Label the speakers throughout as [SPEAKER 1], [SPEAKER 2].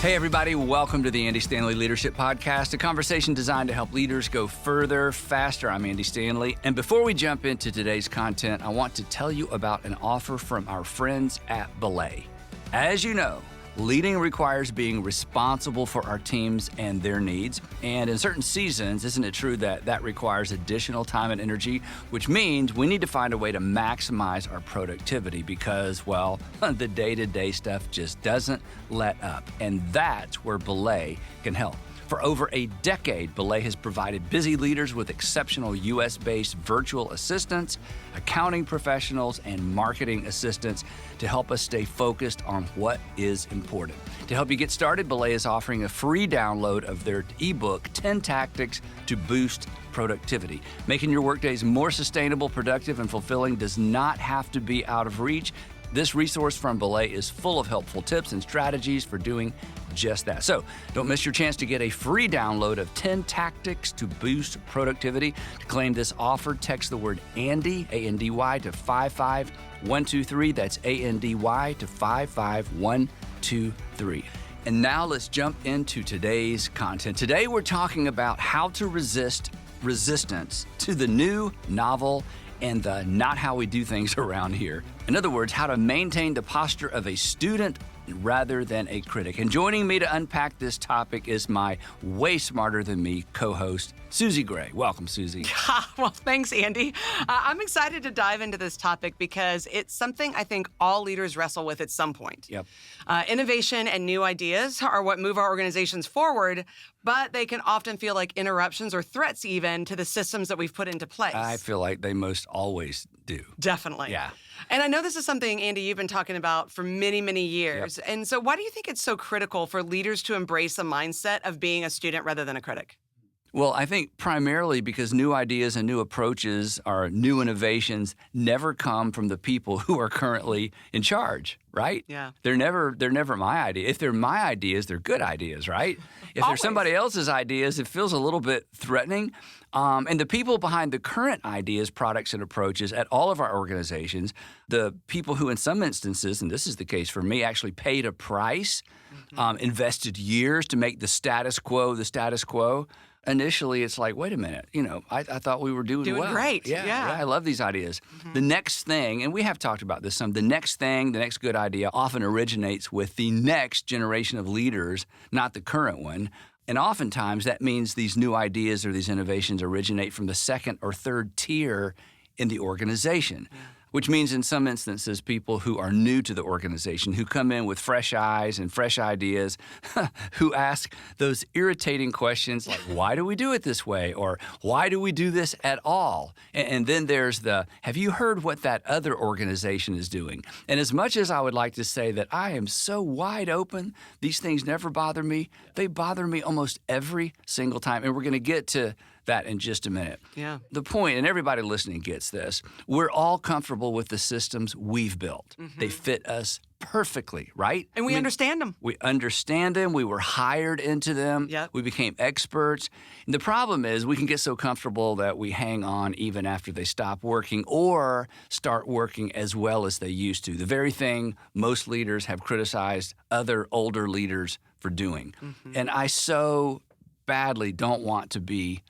[SPEAKER 1] Hey, everybody. Welcome to the Andy Stanley Leadership Podcast, a conversation designed to help leaders go further, faster. I'm Andy Stanley. And before we jump into today's content, I want to tell you about an offer from our friends at Belay. As you know, leading requires being responsible for our teams and their needs. And in certain seasons, isn't it true that that requires additional time and energy, which means we need to find a way to maximize our productivity because, well, the day-to-day stuff just doesn't let up. And that's where Belay can help. For over a decade, Belay has provided busy leaders with exceptional U.S.-based virtual assistants, accounting professionals, and marketing assistants to help us stay focused on what is important. To help you get started, Belay is offering a free download of their ebook, 10 Tactics to Boost Productivity. Making your workdays more sustainable, productive, and fulfilling does not have to be out of reach. This resource from Belay is full of helpful tips and strategies for doing just that. So don't miss your chance to get a free download of 10 Tactics to Boost Productivity. To claim this offer, text the word Andy, A-N-D-Y, to 55123. That's A-N-D-Y to 55123. And now let's jump into today's content. Today we're talking about how to resist resistance to the new, novel, and the not how we do things around here. In other words, how to maintain the posture of a student rather than a critic. And joining me to unpack this topic is my way smarter than me co-host, Susie Gray. Welcome, Susie.
[SPEAKER 2] Well, thanks, Andy. I'm excited to dive into this topic because it's something I think all leaders wrestle with at some point.
[SPEAKER 1] Yep.
[SPEAKER 2] Innovation and new ideas are what move our organizations forward, but they can often feel like interruptions or threats even to the systems that we've put into place.
[SPEAKER 1] I feel like they most always do.
[SPEAKER 2] Definitely.
[SPEAKER 1] Yeah.
[SPEAKER 2] And I know this is something, Andy, you've been talking about for many, many years. Yep. And so why do you think it's so critical for leaders to embrace a mindset of being a student rather than a critic?
[SPEAKER 1] Well, I think primarily because new ideas and new approaches or new innovations never come from the people who are currently in charge, right?
[SPEAKER 2] Yeah.
[SPEAKER 1] They're never my idea. If they're my ideas, they're good ideas, right? If they're somebody else's ideas, it feels a little bit threatening. And the people behind the current ideas, products, and approaches at all of our organizations, the people who in some instances, and this is the case for me, actually paid a price, invested years to make the status quo the status quo. Initially, it's like, wait a minute, I thought we were doing well.
[SPEAKER 2] Great.
[SPEAKER 1] Yeah, I love these ideas. Mm-hmm. The next thing, and we have talked about this some, the next good idea often originates with the next generation of leaders, not the current one. And oftentimes that means these new ideas or these innovations originate from the second or third tier in the organization. Yeah. Which means in some instances, people who are new to the organization, who come in with fresh eyes and fresh ideas, who ask those irritating questions like, why do we do it this way? Or why do we do this at all? And then there's have you heard what that other organization is doing? And as much as I would like to say that I am so wide open, these things never bother me, they bother me almost every single time. And we're going to get to that in just a minute.
[SPEAKER 2] Yeah.
[SPEAKER 1] The point, and everybody listening gets this, we're all comfortable with the systems we've built. Mm-hmm. They fit us perfectly, right?
[SPEAKER 2] And we understand them.
[SPEAKER 1] We understand them. We were hired into them.
[SPEAKER 2] Yep.
[SPEAKER 1] We became experts. And the problem is we can get so comfortable that we hang on even after they stop working or start working as well as they used to. The very thing most leaders have criticized other older leaders for doing. Mm-hmm. And I so badly don't want to be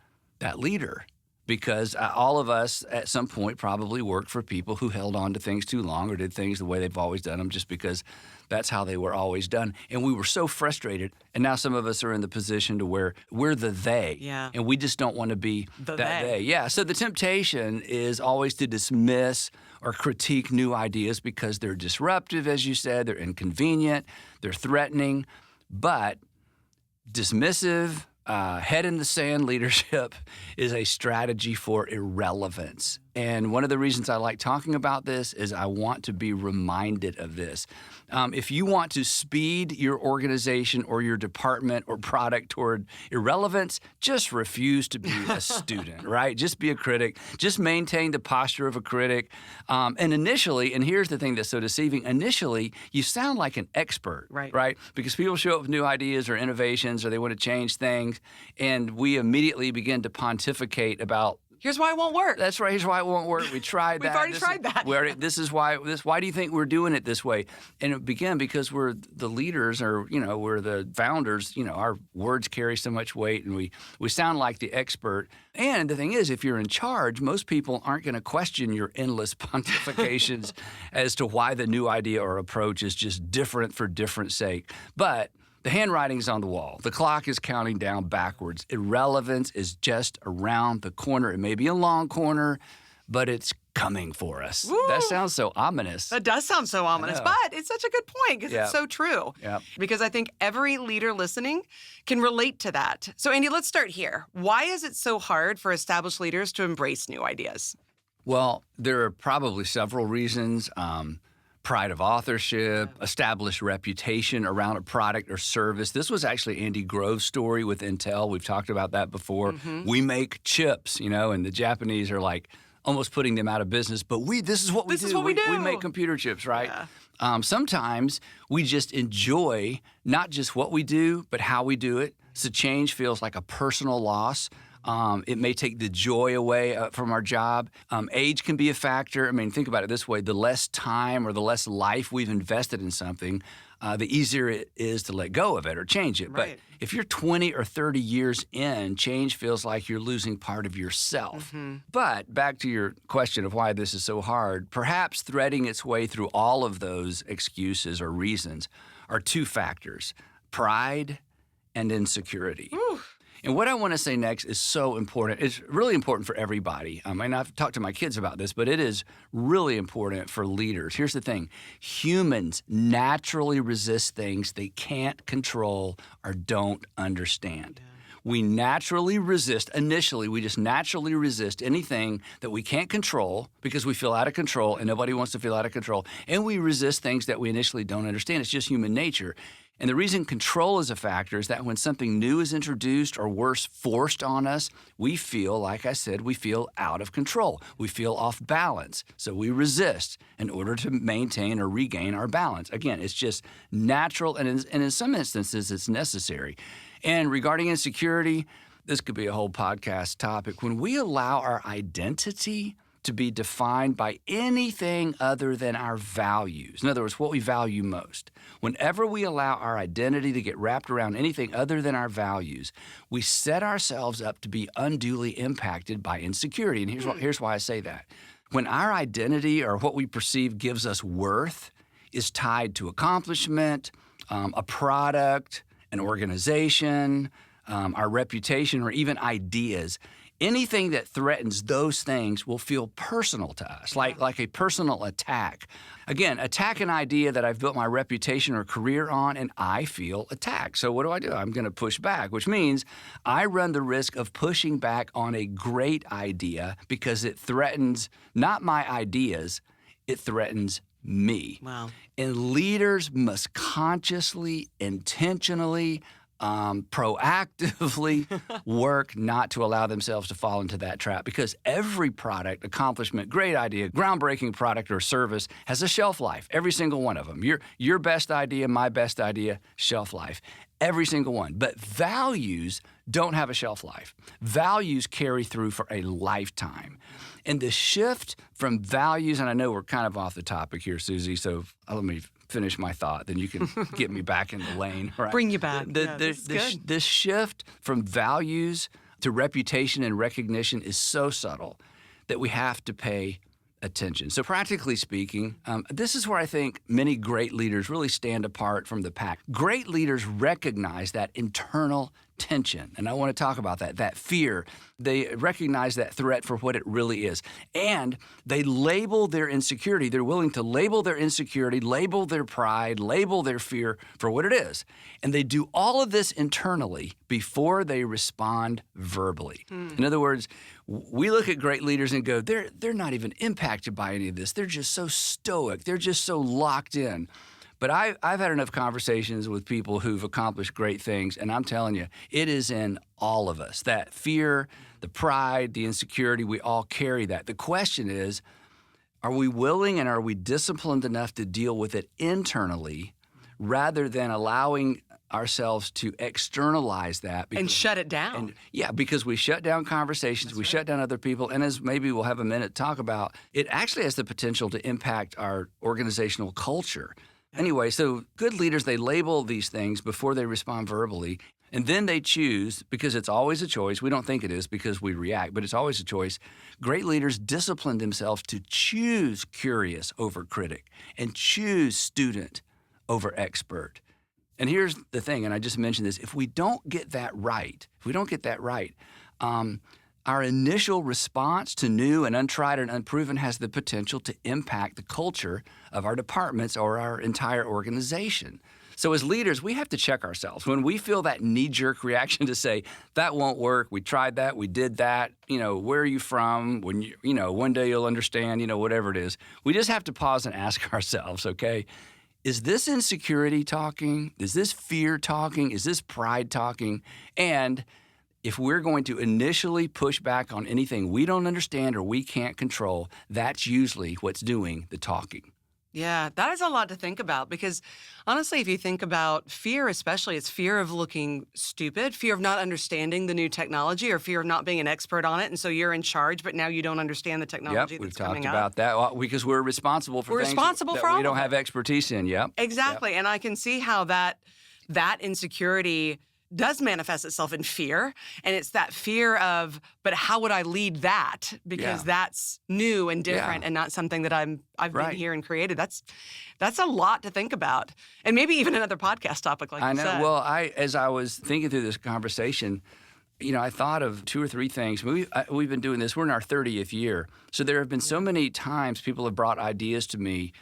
[SPEAKER 1] that leader, because all of us at some point probably worked for people who held on to things too long or did things the way they've always done them just because that's how they were always done. And we were so frustrated. And now some of us are in the position to where we're the they.
[SPEAKER 2] Yeah.
[SPEAKER 1] And we just don't want to be
[SPEAKER 2] that
[SPEAKER 1] they. Yeah. So the temptation is always to dismiss or critique new ideas because they're disruptive, as you said, they're inconvenient, they're threatening, but dismissive, head in the sand leadership is a strategy for irrelevance. And one of the reasons I like talking about this is I want to be reminded of this. If you want to speed your organization or your department or product toward irrelevance, just refuse to be a student, right? Just be a critic. Just maintain the posture of a critic. And initially, and here's the thing that's so deceiving, initially, you sound like an expert, right? Because people show up with new ideas or innovations or they want to change things, and we immediately begin to pontificate about
[SPEAKER 2] Here's why it won't work.
[SPEAKER 1] That's right. Here's why it won't work. We tried that.
[SPEAKER 2] We've already tried that.
[SPEAKER 1] Why do you think we're doing it this way? And it began because we're the leaders, or we're the founders. Our words carry so much weight, and we sound like the expert. And the thing is, if you're in charge, most people aren't going to question your endless pontifications as to why the new idea or approach is just different for different sake. But the handwriting's on the wall. The clock is counting down backwards. Irrelevance is just around the corner. It may be a long corner, but it's coming for us.
[SPEAKER 2] Woo.
[SPEAKER 1] That sounds so ominous.
[SPEAKER 2] That does sound so ominous, but it's such a good point because it's so true.
[SPEAKER 1] Yep.
[SPEAKER 2] Because I think every leader listening can relate to that. So, Andy, let's start here. Why is it so hard for established leaders to embrace new ideas?
[SPEAKER 1] Well, there are probably several reasons. Pride of authorship, established reputation around a product or service. This was actually Andy Grove's story with Intel. We've talked about that before. We make chips, and the Japanese are like almost putting them out of business. But this is what we do.
[SPEAKER 2] This is what we do.
[SPEAKER 1] We make computer chips, right?
[SPEAKER 2] Yeah.
[SPEAKER 1] Sometimes we just enjoy not just what we do, but how we do it. So change feels like a personal loss. It may take the joy away from our job. Age can be a factor. I mean, think about it this way. The less time or the less life we've invested in something, the easier it is to let go of it or change it.
[SPEAKER 2] Right.
[SPEAKER 1] But if you're 20 or 30 years in, change feels like you're losing part of yourself. But back to your question of why this is so hard, perhaps threading its way through all of those excuses or reasons are two factors: pride and insecurity.
[SPEAKER 2] Ooh.
[SPEAKER 1] And what I want to say next is so important. It's really important for everybody. And I've talked to my kids about this, but it is really important for leaders. Here's the thing. Humans naturally resist things they can't control or don't understand. We naturally resist, initially, we just naturally resist anything that we can't control because we feel out of control, and nobody wants to feel out of control. And we resist things that we initially don't understand. It's just human nature. And the reason control is a factor is that when something new is introduced, or worse, forced on us, we feel, like I said, we feel out of control. We feel off balance. So we resist in order to maintain or regain our balance. Again, it's just natural, and in some instances, it's necessary. And regarding insecurity, this could be a whole podcast topic. When we allow our identity to be defined by anything other than our values, in other words, what we value most, whenever we allow our identity to get wrapped around anything other than our values, we set ourselves up to be unduly impacted by insecurity. And here's why I say that. When our identity, or what we perceive gives us worth, is tied to accomplishment, a product, an organization, our reputation, or even ideas, anything that threatens those things will feel personal to us, like a personal attack. Again, attack an idea that I've built my reputation or career on, and I feel attacked. So what do? I'm going to push back, which means I run the risk of pushing back on a great idea because it threatens not my ideas, it threatens me.
[SPEAKER 2] Wow.
[SPEAKER 1] And leaders must consciously, intentionally, proactively work not to allow themselves to fall into that trap, because every product, accomplishment, great idea, groundbreaking product or service has a shelf life. Every single one of them. Your best idea, my best idea, shelf life. Every single one. But values don't have a shelf life. Values carry through for a lifetime. And the shift from values, and I know we're kind of off the topic here, Susie, so let me finish my thought, then you can get me back in the lane. Right?
[SPEAKER 2] Bring you back.
[SPEAKER 1] This shift from values to reputation and recognition is so subtle that we have to pay attention. So practically speaking, this is where I think many great leaders really stand apart from the pack. Great leaders recognize that internal tension, and I want to talk about that fear. They recognize that threat for what it really is, and they label their insecurity. They're willing to label their insecurity, label their pride, label their fear for what it is, and they do all of this internally before they respond verbally. In other words, we look at great leaders and go, they're not even impacted by any of this. They're just so stoic. They're just so locked in. But I've had enough conversations with people who've accomplished great things, and I'm telling you, it is in all of us. That fear, the pride, the insecurity, we all carry that. The question is, are we willing and are we disciplined enough to deal with it internally rather than allowing ourselves to externalize that.
[SPEAKER 2] And shut it down.
[SPEAKER 1] Because we shut down conversations, we shut down other people, and as maybe we'll have a minute to talk about, it actually has the potential to impact our organizational culture. Anyway, so good leaders, they label these things before they respond verbally, and then they choose, because it's always a choice. We don't think it is because we react, but it's always a choice. Great leaders discipline themselves to choose curious over critic and choose student over expert. And here's the thing, and I just mentioned this, if we don't get that right, our initial response to new and untried and unproven has the potential to impact the culture of our departments or our entire organization. So as leaders, we have to check ourselves. When we feel that knee-jerk reaction to say, that won't work, we tried that, we did that, where are you from? When one day you'll understand, whatever it is. We just have to pause and ask ourselves, okay, is this insecurity talking? Is this fear talking? Is this pride talking? And if we're going to initially push back on anything we don't understand or we can't control, that's usually what's doing the talking.
[SPEAKER 2] Yeah, that is a lot to think about because honestly, if you think about fear especially, it's fear of looking stupid, fear of not understanding the new technology, or fear of not being an expert on it. And so you're in charge, but now you don't understand the technology that's coming up.
[SPEAKER 1] We've talked about that because we're responsible for things that we don't have expertise in. Yep.
[SPEAKER 2] Exactly. Yep. And I can see how that insecurity does manifest itself in fear. And it's that fear of, but how would I lead that? Because that's new and different and not something that I've been here and created. That's a lot to think about. And maybe even another podcast topic like you said.
[SPEAKER 1] I know. Well, as I was thinking through this conversation, I thought of 2 or 3 things. We've been doing this. We're in our 30th year. So there have been so many times people have brought ideas to me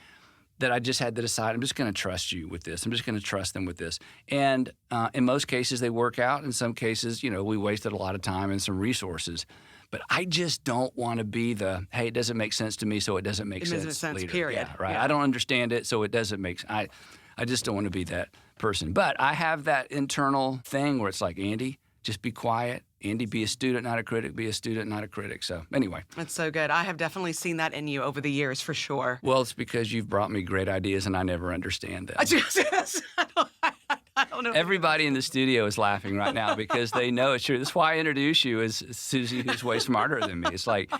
[SPEAKER 1] that I just had to decide, I'm just going to trust you with this. I'm just going to trust them with this. And in most cases, they work out. In some cases, we wasted a lot of time and some resources. But I just don't want to be hey, it doesn't make sense to me, so it doesn't make sense. It doesn't make sense,
[SPEAKER 2] period.
[SPEAKER 1] Yeah, right.
[SPEAKER 2] Yeah.
[SPEAKER 1] I don't understand it, so it doesn't make sense. I just don't want to be that person. But I have that internal thing where it's like, Andy, just be quiet. Andy, be a student, not a critic. Be a student, not a critic. So anyway.
[SPEAKER 2] That's so good. I have definitely seen that in you over the years, for sure.
[SPEAKER 1] Well, it's because you've brought me great ideas, and I never understand them.
[SPEAKER 2] I don't know.
[SPEAKER 1] Everybody in the studio is laughing right now because they know it's true. That's why I introduce you as Susie, who's way smarter than me. It's like,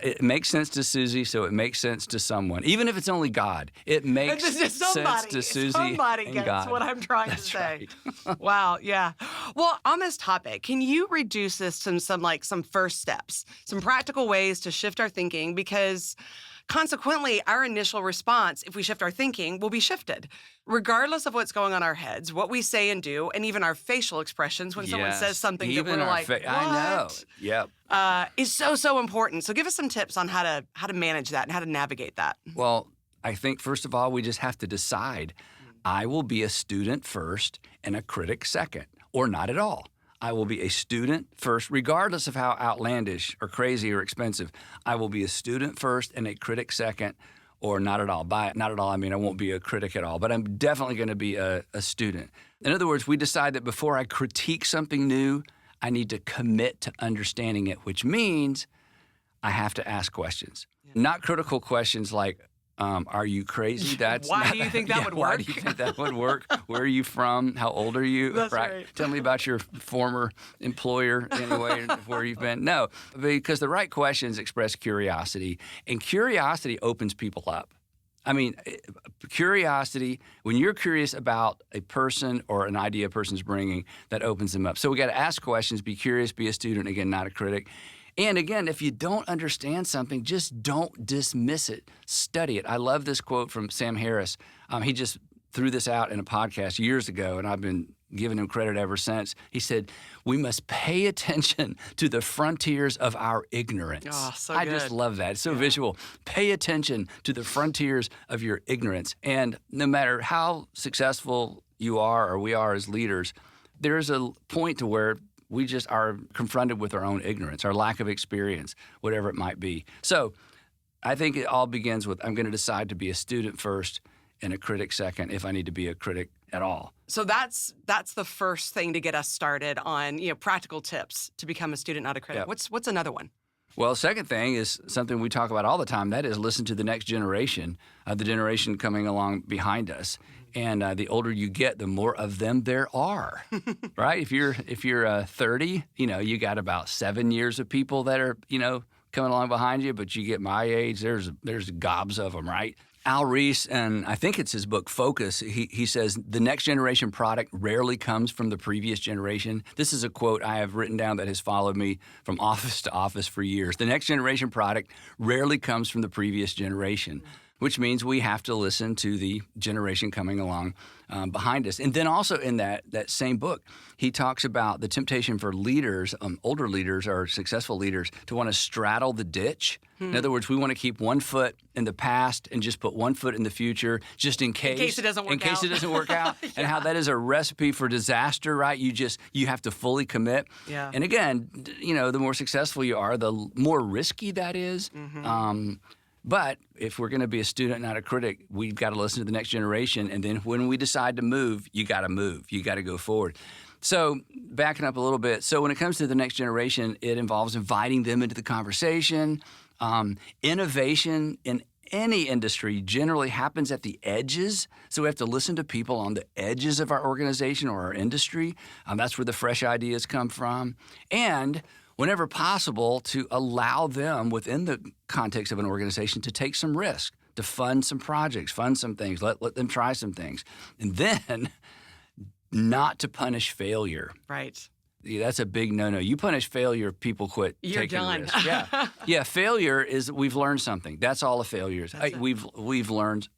[SPEAKER 1] it makes sense to Susie, so it makes sense to someone. Even if it's only God, it makes sense to Susie
[SPEAKER 2] Somebody
[SPEAKER 1] and
[SPEAKER 2] gets
[SPEAKER 1] God.
[SPEAKER 2] what I'm trying to say. Right. Wow, yeah. Well, on this topic, can you reduce this to some first steps, some practical ways to shift our thinking? Because consequently, our initial response, if we shift our thinking, will be shifted. Regardless of what's going on in our heads, what we say and do, and even our facial expressions when someone says something that we're like, what?
[SPEAKER 1] I know. Yep.
[SPEAKER 2] Is so important. So give us some tips on how to manage that and how to navigate that.
[SPEAKER 1] Well, I think, first of all, we just have to decide, I will be a student first and a critic second, or not at all. I will be a student first, regardless of how outlandish or crazy or expensive. I will be a student first and a critic second, or not at all. By not at all, I mean I won't be a critic at all, but I'm definitely going to be a student. In other words, we decide that before I critique something new, I need to commit to understanding it, which means I have to ask questions. Yeah. Not critical questions like, are you crazy?
[SPEAKER 2] Why do you think that would work?
[SPEAKER 1] Why do you think that would work? Where are you from? How old are you?
[SPEAKER 2] That's right.
[SPEAKER 1] Tell me about your former employer anyway, where you've been. No, because the right questions express curiosity, and curiosity opens people up. I mean, curiosity, when you're curious about a person or an idea a person's bringing, that opens them up. So we got to ask questions, be curious, be a student, again, not a critic. And again, if you don't understand something, just don't dismiss it. Study it. I love this quote from Sam Harris. He just threw this out in a podcast years ago, and I've been giving him credit ever since. He said, we must pay attention to the frontiers of our ignorance.
[SPEAKER 2] Oh, so
[SPEAKER 1] I
[SPEAKER 2] good.
[SPEAKER 1] just love that. It's so visual. Pay attention to the frontiers of your ignorance. And no matter how successful you are or we are as leaders, there's a point to where we just are confronted with our own ignorance, our lack of experience, whatever it might be. So I think it all begins with, I'm going to decide to be a student first and a critic second if I need to be a critic at all.
[SPEAKER 2] So that's the first thing to get us started on, practical tips to become a student, not a critic.
[SPEAKER 1] Yep.
[SPEAKER 2] What's another one?
[SPEAKER 1] Well, second thing is something we talk about all the time. That is listen to the next generation, the generation coming along behind us. And the older you get, the more of them there are, right? If you're 30, you got about 7 years of people that are, coming along behind you. But you get my age, there's gobs of them, right? Al Ries, and I think it's his book, Focus, he says, the next generation product rarely comes from the previous generation. This is a quote I have written down that has followed me from office to office for years. The next generation product rarely comes from the previous generation, which means we have to listen to the generation coming along behind us. And then also in that same book, he talks about the temptation for leaders, older leaders or successful leaders, to want to straddle the ditch. In other words, we want to keep one foot in the past and just put one foot in the future, just in case
[SPEAKER 2] it doesn't work out.
[SPEAKER 1] In case it doesn't work out, and how that is a recipe for disaster, right? You have to fully commit.
[SPEAKER 2] Yeah.
[SPEAKER 1] And again, the more successful you are, the more risky that is. But if we're going to be a student, not a critic, we've got to listen to the next generation. And then when we decide to move, you got to move. You got to go forward. So backing up a little bit. So when it comes to the next generation, it involves inviting them into the conversation. Innovation in any industry generally happens at the edges. So we have to listen to people on the edges of our organization or our industry. That's where the fresh ideas come from. And whenever possible, to allow them within the context of an organization to take some risk, to fund some projects, fund some things, let them try some things. And then not to punish failure.
[SPEAKER 2] Right.
[SPEAKER 1] Yeah, that's a big no-no. You punish failure, people quit
[SPEAKER 2] You're
[SPEAKER 1] taking
[SPEAKER 2] done.
[SPEAKER 1] risks. Yeah, failure is we've learned something. That's all a failure is. Hey, we've learned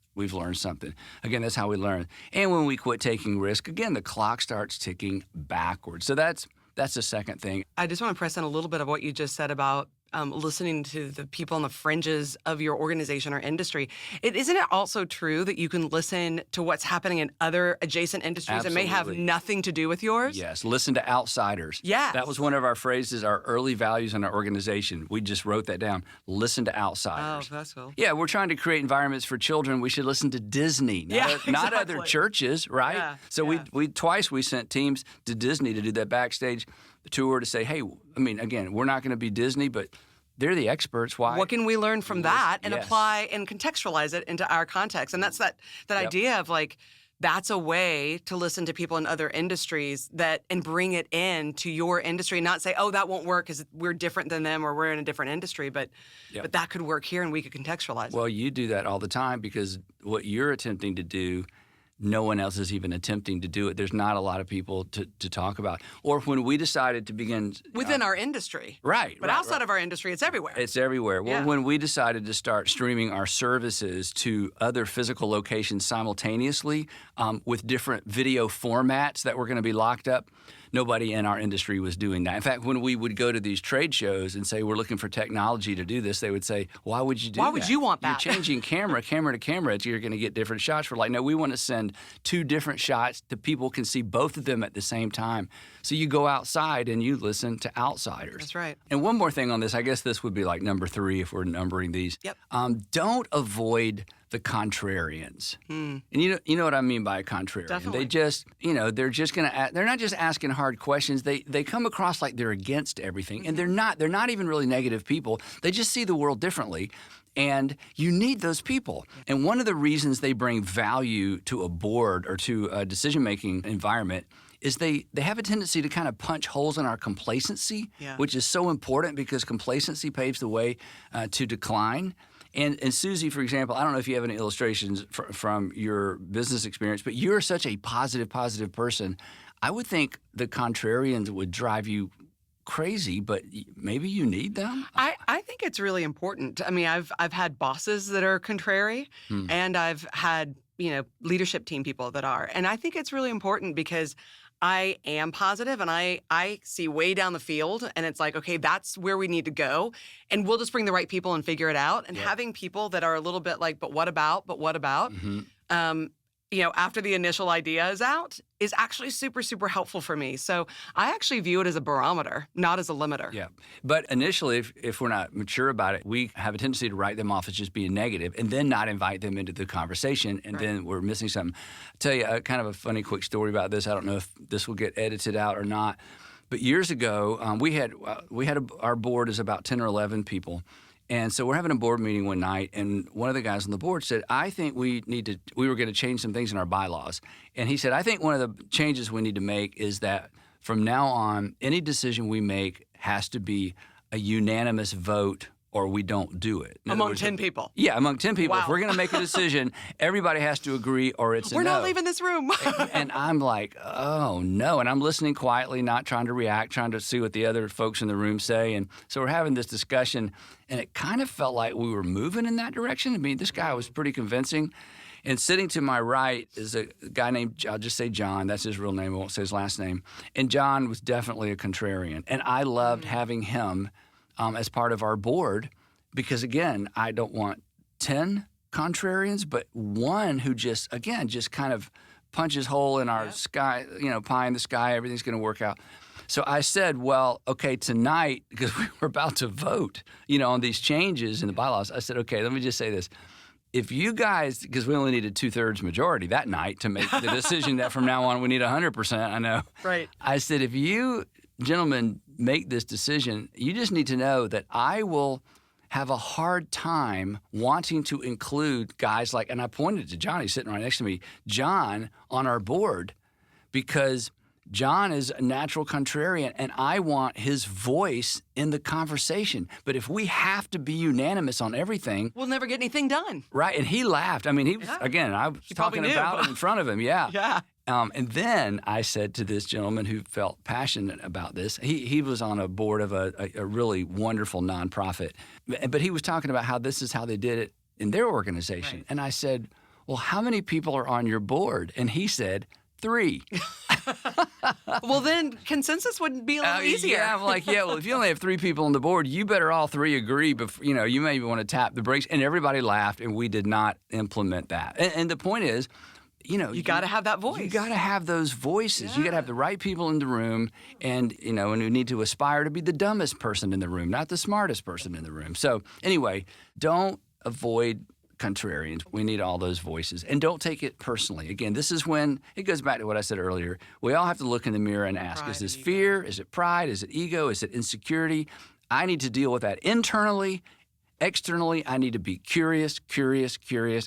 [SPEAKER 1] something. Again, that's how we learn. And when we quit taking risk, again, the clock starts ticking backwards. So that's the second thing.
[SPEAKER 2] I just want to press in a little bit of what you just said about listening to the people on the fringes of your organization or industry. Isn't it also true that you can listen to what's happening in other adjacent industries that may have nothing to do with yours?
[SPEAKER 1] Yes, listen to outsiders.
[SPEAKER 2] Yes.
[SPEAKER 1] That was one of our phrases, our early values in our organization. We just wrote that down. Listen to outsiders.
[SPEAKER 2] Oh, that's cool.
[SPEAKER 1] Yeah, we're trying to create environments for children. We should listen to Disney, not other churches, right?
[SPEAKER 2] Yeah,
[SPEAKER 1] so we twice sent teams to Disney to do that backstage tour to say, hey, I mean, again, we're not going to be Disney, but they're the experts. Why?
[SPEAKER 2] What can we learn from that and
[SPEAKER 1] Yes.
[SPEAKER 2] apply and contextualize it into our context? And that's that idea of like, that's a way to listen to people in other industries and bring it in to your industry, not say, oh, that won't work because we're different than them or we're in a different industry, but that could work here and we could contextualize it.
[SPEAKER 1] Well, you do that all the time because what you're attempting to do, no one else is even attempting to do it. There's not a lot of people to talk about. Or when we decided to begin...
[SPEAKER 2] Within our industry.
[SPEAKER 1] Right.
[SPEAKER 2] But outside of our industry, it's everywhere.
[SPEAKER 1] It's everywhere. Well, when we decided to start streaming our services to other physical locations simultaneously with different video formats that were going to be locked up, nobody in our industry was doing that. In fact, when we would go to these trade shows and say, we're looking for technology to do this, they would say, why would you do that?
[SPEAKER 2] Why would you want that?
[SPEAKER 1] You're changing camera to camera. You're going to get different shots. We're like, no, we want to send 2 different shots that people can see both of them at the same time. So you go outside and you listen to outsiders.
[SPEAKER 2] That's right.
[SPEAKER 1] And one more thing on this, I guess this would be like number 3 if we're numbering these.
[SPEAKER 2] Yep.
[SPEAKER 1] Don't avoid the contrarians. And you know what I mean by a contrarian.
[SPEAKER 2] Definitely.
[SPEAKER 1] They just, they're just going to, they're not just asking hard questions. They come across like they're against everything. And they're not even really negative people. They just see the world differently. And you need those people. And one of the reasons they bring value to a board or to a decision-making environment is they have a tendency to kind of punch holes in our complacency, which is so important because complacency paves the way to decline. And Susie, for example, I don't know if you have any illustrations from your business experience, but you're such a positive person. I would think the contrarians would drive you crazy, but maybe you need them?
[SPEAKER 2] I think it's really important. I mean, I've had bosses that are contrary, and I've had, leadership team people that are. And I think it's really important because I am positive and I see way down the field and it's like, okay, that's where we need to go. And we'll just bring the right people and figure it out. And having people that are a little bit like, but what about? After the initial idea is out is actually super, super helpful for me. So I actually view it as a barometer, not as a limiter.
[SPEAKER 1] Yeah. But initially, if we're not mature about it, we have a tendency to write them off as just being negative and then not invite them into the conversation. And then we're missing something. I'll tell you kind of a funny quick story about this. I don't know if this will get edited out or not. But years ago, our board is about 10 or 11 people. And so we're having a board meeting one night, and one of the guys on the board said, I think we were going to change some things in our bylaws. And he said, I think one of the changes we need to make is that from now on, any decision we make has to be a unanimous vote or we don't do it.
[SPEAKER 2] Among 10 people.
[SPEAKER 1] Yeah, among 10 people.
[SPEAKER 2] Wow.
[SPEAKER 1] If we're going to make a decision, everybody has to agree or it's a
[SPEAKER 2] We're
[SPEAKER 1] no.
[SPEAKER 2] not leaving this room.
[SPEAKER 1] And I'm like, oh, no. And I'm listening quietly, not trying to react, trying to see what the other folks in the room say. And so we're having this discussion, and it kind of felt like we were moving in that direction. I mean, this guy was pretty convincing. And sitting to my right is a guy named, I'll just say John. That's his real name. I won't say his last name. And John was definitely a contrarian. And I loved having him as part of our board because, again, I don't want 10 contrarians, but one who just kind of punches hole in our sky, pie in the sky, everything's going to work out. So I said, well, okay, tonight, because we were about to vote, on these changes in the bylaws, I said, okay, let me just say this. If you guys, because we only needed 2/3 majority that night to make the decision that from now on we need 100%, I know.
[SPEAKER 2] Right.
[SPEAKER 1] I said, if you gentlemen make this decision, you just need to know that I will have a hard time wanting to include guys like, and I pointed to John, he's sitting right next to me, John on our board, because John is a natural contrarian, and I want his voice in the conversation. But if we have to be unanimous on everything,
[SPEAKER 2] we'll never get anything done.
[SPEAKER 1] Right. And he laughed. I mean, he was, again, I was talking about it in front of him. Yeah.
[SPEAKER 2] Yeah.
[SPEAKER 1] And then I said to this gentleman who felt passionate about this, he was on a board of a really wonderful nonprofit, but he was talking about how this is how they did it in their organization. Right. And I said, well, how many people are on your board? And he said, 3.
[SPEAKER 2] Well, then consensus would be a little easier.
[SPEAKER 1] Yeah, I'm like, well, if you only have 3 people on the board, you better all 3 agree. Before, you may want to tap the brakes. And everybody laughed, and we did not implement that. And the point is,
[SPEAKER 2] you got to have that voice.
[SPEAKER 1] You got to have those voices. Yeah. You got to have the right people in the room, and and we need to aspire to be the dumbest person in the room, not the smartest person in the room. So anyway, don't avoid contrarians. We need all those voices. And don't take it personally. Again, this is when it goes back to what I said earlier. We all have to look in the mirror and ask, is this fear? Is it pride? Is it ego? Is it insecurity? I need to deal with that internally. Externally, I need to be curious,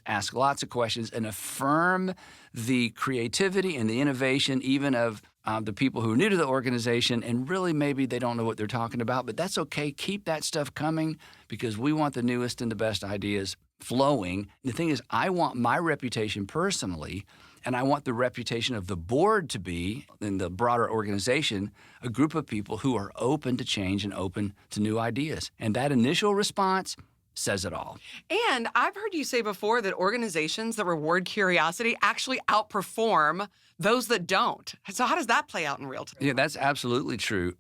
[SPEAKER 1] ask lots of questions, and affirm the creativity and the innovation even of the people who are new to the organization, and really maybe they don't know what they're talking about, but that's okay. Keep that stuff coming because we want the newest and the best ideas flowing. The thing is, I want my reputation personally, and I want the reputation of the board to be, in the broader organization, a group of people who are open to change and open to new ideas. And that initial response says it all.
[SPEAKER 2] And I've heard you say before that organizations that reward curiosity actually outperform those that don't. So how does that play out in real time?
[SPEAKER 1] Yeah, that's absolutely true.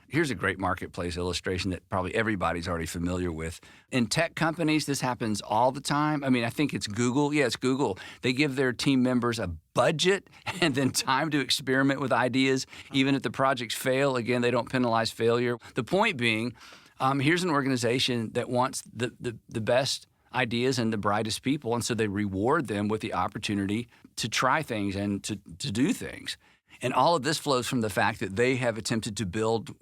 [SPEAKER 1] Here's a great marketplace illustration that probably everybody's already familiar with. In tech companies, this happens all the time. I mean, I think it's Google. Yeah, it's Google. They give their team members a budget and then time to experiment with ideas. Even if the projects fail, again, they don't penalize failure. The point being, here's an organization that wants the best ideas and the brightest people, and so they reward them with the opportunity to try things and to do things. And all of this flows from the fact that they have attempted to build,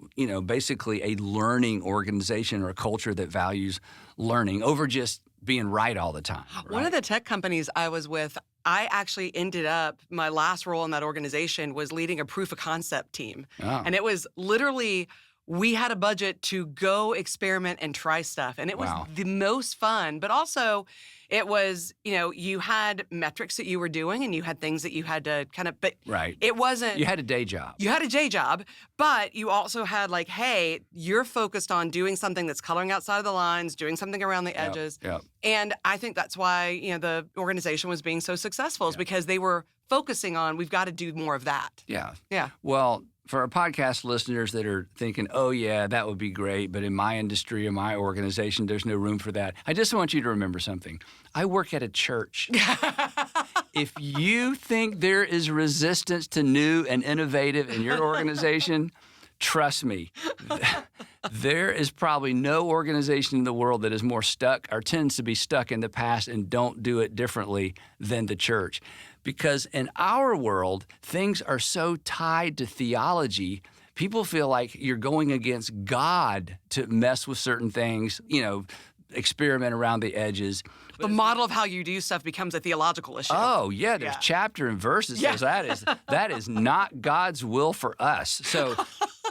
[SPEAKER 1] basically a learning organization or a culture that values learning over just being right all the time. Right?
[SPEAKER 2] One of the tech companies I was with, I actually ended up, my last role in that organization was leading a proof of concept team. Oh. And it was literally, we had a budget to go experiment and try stuff. And it was the most fun. But also, it was, you had metrics that you were doing and you had things that you had to kind of, but it wasn't.
[SPEAKER 1] You had a day job.
[SPEAKER 2] You had a day job, but you also had like, hey, you're focused on doing something that's coloring outside of the lines, doing something around the edges.
[SPEAKER 1] Yep.
[SPEAKER 2] And I think that's why, the organization was being so successful is because they were focusing on, we've got to do more of that.
[SPEAKER 1] Yeah.
[SPEAKER 2] Yeah.
[SPEAKER 1] Well, for our podcast listeners that are thinking, oh, yeah, that would be great, but in my industry, in my organization, there's no room for that. I just want you to remember something. I work at a church. If you think there is resistance to new and innovative in your organization, trust me, there is probably no organization in the world that is more stuck or tends to be stuck in the past and don't do it differently than the church. Because in our world, things are so tied to theology, people feel like you're going against God to mess with certain things, experiment around the edges.
[SPEAKER 2] The model of how you do stuff becomes a theological issue.
[SPEAKER 1] Oh, yeah, there's chapter and verses.
[SPEAKER 2] Yeah.
[SPEAKER 1] Says that is not God's will for us. So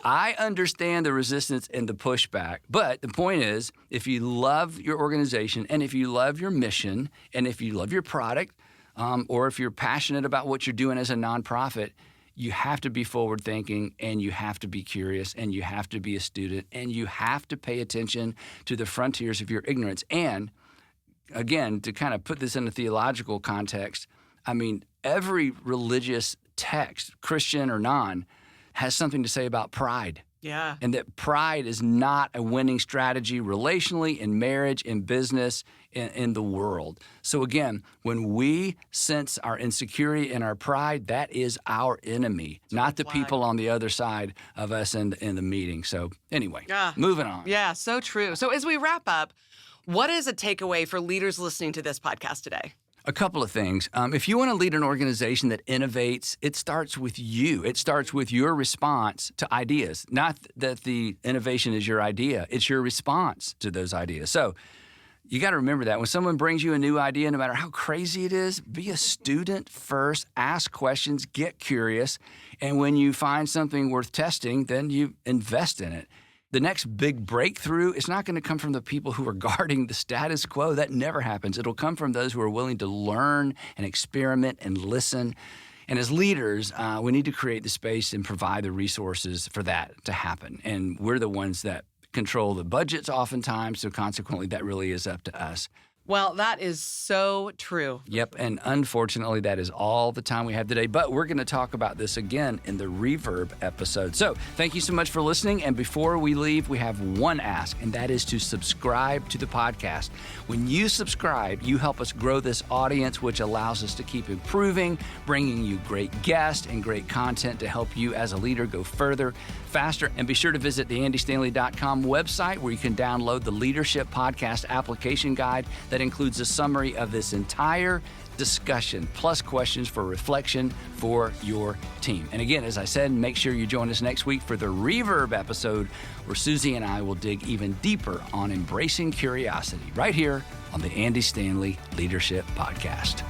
[SPEAKER 1] I understand the resistance and the pushback, but the point is, if you love your organization and if you love your mission and if you love your product, or if you're passionate about what you're doing as a nonprofit, you have to be forward thinking and you have to be curious and you have to be a student and you have to pay attention to the frontiers of your ignorance. And again, to kind of put this in a theological context, I mean, every religious text, Christian or non, has something to say about pride.
[SPEAKER 2] Yeah.
[SPEAKER 1] And that pride is not a winning strategy relationally, in marriage, in business, in the world. So again, when we sense our insecurity and our pride, that is our enemy, not the people on the other side of us in the meeting. So anyway, moving on.
[SPEAKER 2] Yeah, so true. So as we wrap up, what is a takeaway for leaders listening to this podcast today?
[SPEAKER 1] A couple of things. If you want to lead an organization that innovates, it starts with you. It starts with your response to ideas. Not that the innovation is your idea. It's your response to those ideas. So you got to remember that. When someone brings you a new idea, no matter how crazy it is, be a student first, ask questions, get curious, and when you find something worth testing, then you invest in it. The next big breakthrough is not going to come from the people who are guarding the status quo. That never happens. It'll come from those who are willing to learn and experiment and listen. And as leaders, we need to create the space and provide the resources for that to happen. And we're the ones that control the budgets oftentimes, so consequently, that really is up to us.
[SPEAKER 2] Well, that is so true.
[SPEAKER 1] Yep, and unfortunately, that is all the time we have today. But we're going to talk about this again in the Reverb episode. So thank you so much for listening. And before we leave, we have one ask, and that is to subscribe to the podcast. When you subscribe, you help us grow this audience, which allows us to keep improving, bringing you great guests and great content to help you as a leader go further, faster. And be sure to visit the andystanley.com website where you can download the Leadership Podcast application guide that includes a summary of this entire discussion, plus questions for reflection for your team. And again, as I said, make sure you join us next week for the Reverb episode, where Susie and I will dig even deeper on embracing curiosity right here on the Andy Stanley Leadership Podcast.